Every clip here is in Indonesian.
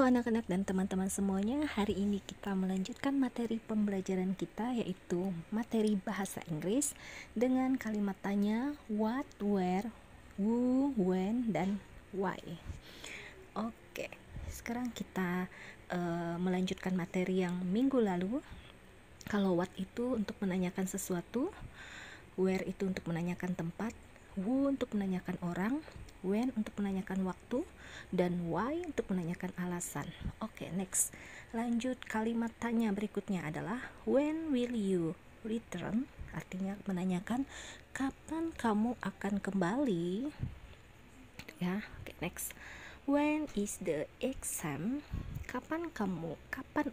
Halo anak-anak dan teman-teman semuanya. Hari ini kita melanjutkan materi pembelajaran kita, yaitu materi bahasa Inggris dengan kalimat tanya what, where, who, when, dan why. Oke, sekarang kita melanjutkan materi yang minggu lalu. Kalau what itu untuk menanyakan sesuatu, where itu untuk menanyakan tempat, who untuk menanyakan orang, when untuk menanyakan waktu, dan why untuk menanyakan alasan. Oke, next. Lanjut, kalimat tanya berikutnya adalah when will you return? Artinya menanyakan kapan kamu akan kembali. Ya, oke, next. When is the exam? Kapan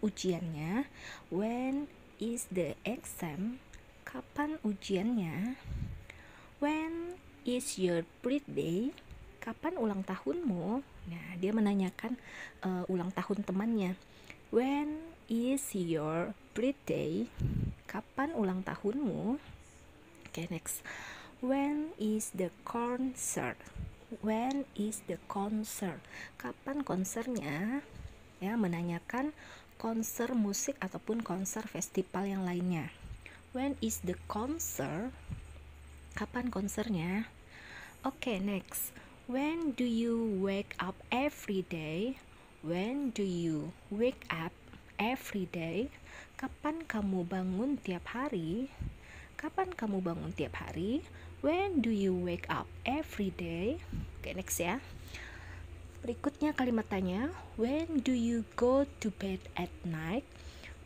ujiannya? When is the exam? Kapan ujiannya? When is your birthday? Kapan ulang tahunmu? Nah, dia menanyakan ulang tahun temannya. When is your birthday? Kapan ulang tahunmu? Oke, next. When is the concert? When is the concert? Kapan konsernya? Ya, menanyakan konser musik ataupun konser festival yang lainnya. When is the concert? Kapan konsernya? Oke, next. When do you wake up every day? When do you wake up every day? Kapan kamu bangun tiap hari? Kapan kamu bangun tiap hari? When do you wake up every day? Oke, next ya. Berikutnya kalimat tanya, when do you go to bed at night?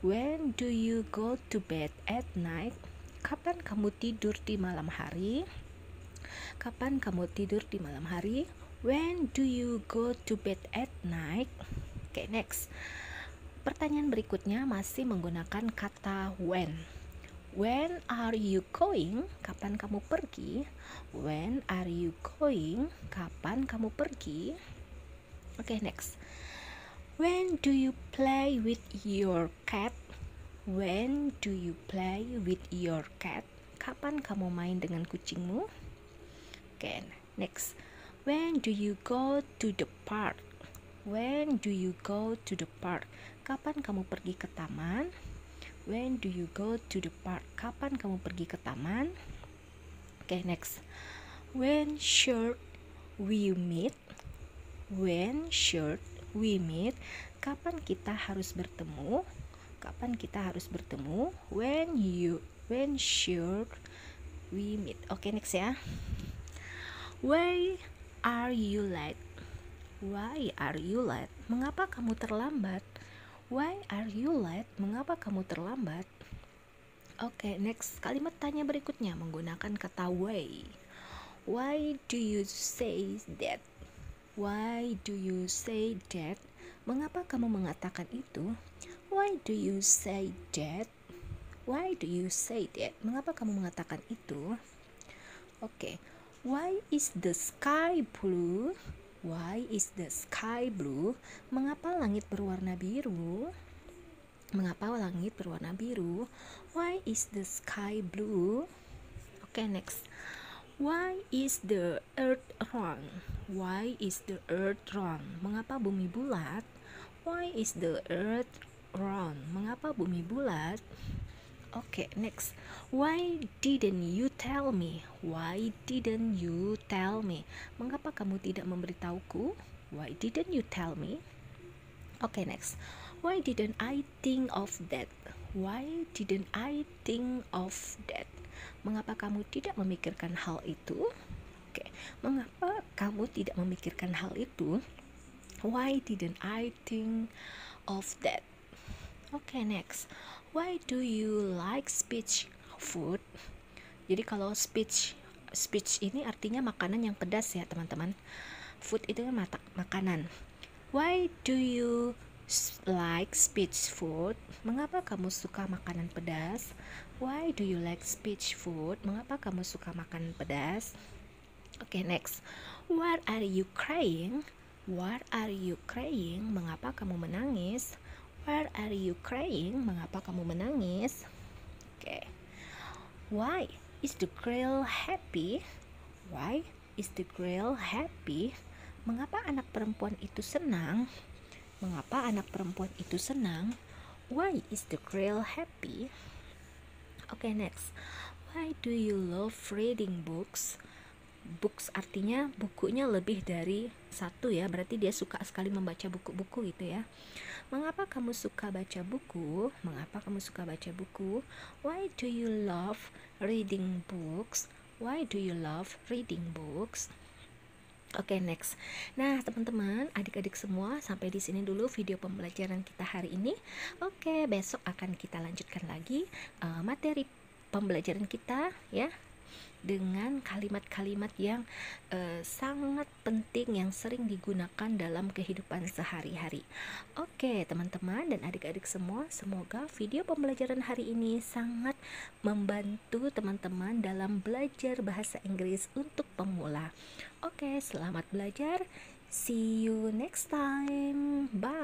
When do you go to bed at night? Kapan kamu tidur di malam hari? Kapan kamu tidur di malam hari? When do you go to bed at night? Oke, next. Pertanyaan berikutnya masih menggunakan kata when. When are you going? Kapan kamu pergi? When are you going? Kapan kamu pergi? Oke, next. When do you play with your cat? When do you play with your cat? Kapan kamu main dengan kucingmu? Okay, next. When do you go to the park? When do you go to the park? Kapan kamu pergi ke taman? When do you go to the park? Kapan kamu pergi ke taman? Okay, next. When should we meet? When should we meet? Kapan kita harus bertemu? Kapan kita harus bertemu? When should we meet? Okay, next ya. Why are you late? Why are you late? Mengapa kamu terlambat? Why are you late? Mengapa kamu terlambat? Oke, next. Kalimat tanya berikutnya menggunakan kata why. Why do you say that? Why do you say that? Mengapa kamu mengatakan itu? Why do you say that? Why do you say that? Mengapa kamu mengatakan itu? Oke. Why is the sky blue? Why is the sky blue? Mengapa langit berwarna biru? Mengapa langit berwarna biru? Why is the sky blue? Okay, next. Why is the earth round? Why is the earth round? Mengapa bumi bulat? Why is the earth round? Mengapa bumi bulat? Oke, next. Why didn't you tell me? Why didn't you tell me? Mengapa kamu tidak memberitahuku? Why didn't you tell me? Oke, next. Why didn't I think of that? Why didn't I think of that? Mengapa kamu tidak memikirkan hal itu? Oke, mengapa kamu tidak memikirkan hal itu? Why didn't I think of that? Oke, next. Why do you like speech food? Jadi kalau speech ini artinya makanan yang pedas ya, teman-teman. Food itu kan makanan. Why do you like speech food? Mengapa kamu suka makanan pedas? Why do you like speech food? Mengapa kamu suka makanan pedas? Oke, next. Why are you crying? Why are you crying? Mengapa kamu menangis? Why are you crying? Mengapa kamu menangis? Oke. Why is the girl happy? Why is the girl happy? Mengapa anak perempuan itu senang? Mengapa anak perempuan itu senang? Why is the girl happy? Okay, next. Why do you love reading books? Books artinya bukunya lebih dari satu ya, berarti dia suka sekali membaca buku-buku gitu ya. Mengapa kamu suka baca buku? Mengapa kamu suka baca buku? Why do you love reading books? Why do you love reading books? Oke, next. Nah, teman-teman, adik-adik semua, sampai di sini dulu video pembelajaran kita hari ini. Oke, besok akan kita lanjutkan lagi materi pembelajaran kita ya, dengan kalimat-kalimat yang sangat penting yang sering digunakan dalam kehidupan sehari-hari. Oke, teman-teman dan adik-adik semua, semoga video pembelajaran hari ini sangat membantu teman-teman dalam belajar bahasa Inggris untuk pemula. Oke, selamat belajar. See you next time. Bye.